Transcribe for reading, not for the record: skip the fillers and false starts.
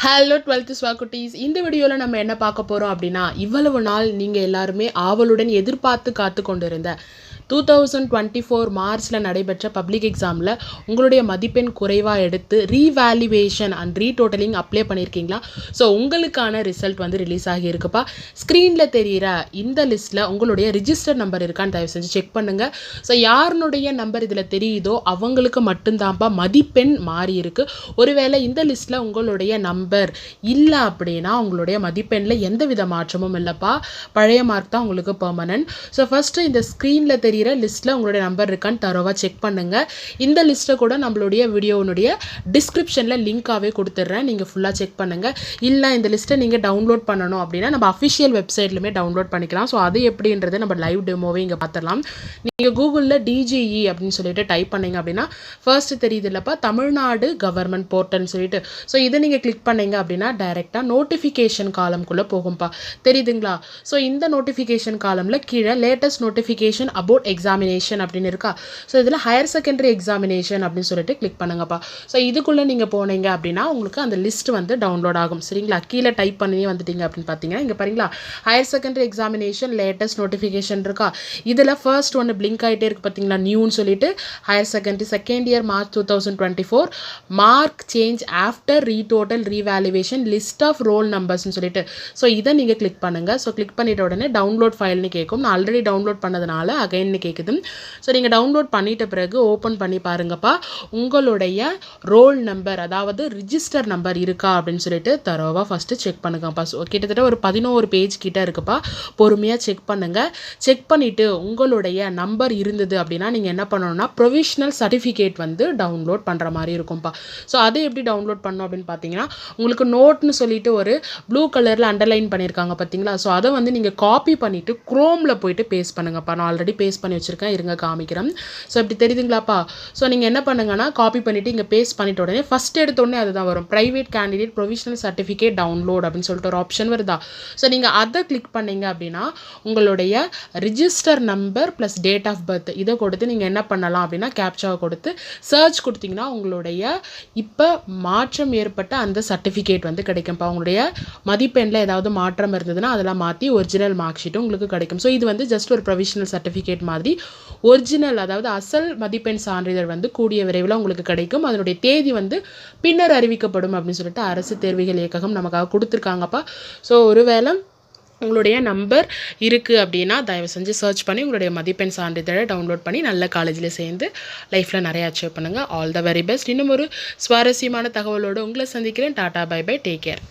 Hello 12th ஸ்வாக்குட்டீஸ். இந்த வீடியோவில் நம்ம என்ன பார்க்க போகிறோம் அப்படின்னா, இவ்வளவு நாள் நீங்கள் எல்லாருமே ஆவலுடன் எதிர்பார்த்து காத்து கொண்டிருந்த 2024 மார்ச்சில் நடைபெற்ற பப்ளிக் எக்ஸாமில் உங்களுடைய மதிப்பெண் குறைவாக எடுத்து ரீவேல்யூவேஷன் அண்ட் ரீடோட்டலிங் அப்ளை பண்ணியிருக்கீங்களா? ஸோ உங்களுக்கான ரிசல்ட் வந்து ரிலீஸ் ஆகியிருக்குப்பா. ஸ்க்ரீனில் தெரிகிற இந்த லிஸ்ட்டில் உங்களுடைய ரிஜிஸ்டர் நம்பர் இருக்கான்னு தயவு செஞ்சு செக் பண்ணுங்கள். ஸோ யாருனுடைய நம்பர் இதில் தெரியுதோ அவங்களுக்கு மட்டும்தான்ப்பா மதிப்பெண் மாறி இருக்கு. ஒருவேளை இந்த லிஸ்ட்டில் உங்களுடைய நம்பர் இல்லை அப்படின்னா உங்களுடைய மதிப்பெண்ணில் எந்த வித மாற்றமும் இல்லைப்பா. பழைய மார்க் தான் உங்களுக்கு பெர்மனன்ட். ஸோ ஃபஸ்ட்டு இந்த ஸ்க்ரீனில் தெரிகிற லிஸ்ட்டில் உங்களுடைய நம்பர் இருக்கான்னு தரோவாக செக் பண்ணுங்கள். இந்த லிஸ்ட்டை கூட நம்மளுடைய வீடியோனுடைய டிஸ்கிரிப்ஷனில் லிங்காகவே கொடுத்துட்றேன். நீங்கள் ஃபுல்லாக செக் பண்ணுங்கள். இல்லை இந்த லிஸ்ட்டை நீங்கள் டவுன்லோட் பண்ணணும் அப்படின்னா நம்ம அஃபிஷியல் வெப்சைட்லையுமே டவுன்லோட் பண்ணிக்கலாம். ஸோ அது எப்படின்றது நம்ம லைவ் டெமோவே இங்கே பார்த்துடலாம். நீங்கள் கூகுளில் டிஜிஇ அப்படின்னு சொல்லிட்டு டைப் பண்ணிங்க அப்படின்னா ஃபர்ஸ்ட் தெரியுது இல்லைப்பா, தமிழ்நாடு கவர்மெண்ட் போர்ட்டல்னு சொல்லிட்டு. ஸோ இதை நீங்கள் கிளிக் பண்ணிங்க அப்படின்னா டைரெக்டாக நோட்டிஃபிகேஷன் காலம்குள்ளே போகும்ப்பா. தெரியுதுங்களா? ஸோ இந்த நோட்டிஃபிகேஷன் காலமில் கீழே லேட்டஸ்ட் நோட்டிஃபிகேஷன் அபவுட் எக்ஸாமினேஷன் அப்படின்னு இருக்கா. ஸோ இதில் ஹையர் செகண்டரி எக்ஸாமினேஷன் அப்படின்னு சொல்லிட்டு கிளிக் பண்ணுங்கப்பா. ஸோ இதுக்குள்ளே நீங்கள் போனீங்க அப்படின்னா உங்களுக்கு அந்த லிஸ்ட் வந்து டவுன்லோட் ஆகும். சரிங்களா? கீழே டைப் பண்ணி வந்துட்டீங்க அப்படின்னு பார்த்தீங்கன்னா இங்கே பாருங்களா, higher secondary examination latest notification இருக்கா. இதில் ஃபர்ஸ்ட் ஒன்று பிளிங்க் ஆகிட்டே இருக்குது பார்த்தீங்களா, நியூன்னு சொல்லிட்டு. Higher secondary second year March 2024 mark change after retotal revaluation list of roll நம்பர்ஸ்னு சொல்லிட்டு. ஸோ இதை நீங்கள் கிளிக் பண்ணுங்கள். ஸோ கிளிக் பண்ணிட்ட உடனே டவுன்லோட் ஃபைல்னு கேட்கும். நான் ஆல்ரெடி டவுன்லோட் பண்ணதுனால அகைன்னு கேட்குது. ஸோ நீங்கள் டவுன்லோட் பண்ணிட்ட பிறகு ஓப்பன் பண்ணி பாருங்கப்பா. உங்களுடைய ரோல் நம்பர் அதாவது ரிஜிஸ்டர் நம்பர் இருக்கா அப்படின்னு சொல்லிட்டு தரோவா ஃபஸ்ட்டு செக் பண்ணுங்கப்பா. ஸோ கிட்டத்தட்ட ஒரு 11 பேஜ் கிட்ட இருக்குப்பா. பொறுமையாக செக் பண்ணுங்கள். செக் பண்ணிவிட்டு உங்களுடைய நம்பர் இருந்தது அப்படின்னா நீங்கள் என்ன பண்ணணும்னா ப்ரொவிஷனல் சர்டிஃபிகேட் வந்து டவுன்லோட் பண்ணுற மாதிரி இருக்கும்ப்பா. ஸோ அதை எப்படி டவுன்லோட் பண்ணணும் அப்படின்னு பார்த்தீங்கன்னா உங்களுக்கு நோட்னு சொல்லிட்டு ஒரு ப்ளூ கலரில் அண்டர்லைன் பண்ணியிருக்காங்க பார்த்தீங்களா. ஸோ அதை வந்து நீங்கள் காப்பி பண்ணிவிட்டு குரோமில் போயிட்டு பேஸ்ட் பண்ணுங்கப்பா. நான் ஆல்ரெடி பேஸ்ட் பண்ணி வச்சுருக்கேன், இருங்க காமிக்கிறேன். ஸோ இப்படி தெரியுதுங்களாப்பா. ஸோ நீங்கள் என்ன பண்ணுங்கன்னா காப்பி பண்ணிவிட்டு இங்கே பேஸ்ட் பண்ணிட்ட உடனே ஃபஸ்ட் எடுத்தோடனே அதுதான் வரும், private candidate provisional certificate download அப்படின்னு சொல்லிட்டு ஒரு ஆப்ஷன் வருதா. ஸோ நீங்கள் அதை கிளிக் பண்ணீங்க அப்படின்னா உங்களுடைய register number plus date of birth இதை கொடுத்து நீங்கள் என்ன பண்ணலாம் அப்படின்னா கேப்சாவை கொடுத்து சர்ச் கொடுத்தீங்கன்னா உங்களுடைய இப்போ மாற்றம் ஏற்பட்ட அந்த சர்டிஃபிகேட் வந்து கிடைக்கும்ப்பா. உங்களுடைய மதிப்பெண்ணில் ஏதாவது மாற்றம் இருந்ததுன்னா அதெல்லாம் மாற்றி ஒரிஜினல் மார்க் ஷீட்டும் உங்களுக்கு கிடைக்கும். ஸோ இது வந்து ஜஸ்ட் ஒரு ப்ரொவிஷனல் சர்டிஃபிகேட் மாதிரி. ஒரிஜினல் அதாவது அசல் மதிப்பெண் சான்றிதழ் வந்து கூடிய விரைவில் உங்களுக்கு கிடைக்கும். அதனுடைய தேதி வந்து பின்னர் அறிவிக்கப்படும் அப்படின்னு சொல்லிட்டு அரசு தேர்வுகள் இயக்ககம் நமக்காக கொடுத்துருக்காங்கப்பா. ஸோ ஒருவேளை உங்களுடைய நம்பர் இருக்குது அப்படின்னா தயவு செஞ்சு சர்ச் பண்ணி உங்களுடைய மதிப்பெண் சான்றிதழை டவுன்லோட் பண்ணி நல்ல காலேஜில் சேர்ந்து லைஃப்பில் நிறைய அச்சீவ் பண்ணுங்கள். All the very best. இன்னும் ஒரு சுவாரஸ்யமான தகவலோடு உங்களை சந்திக்கிறேன். Tata bye bye, take care.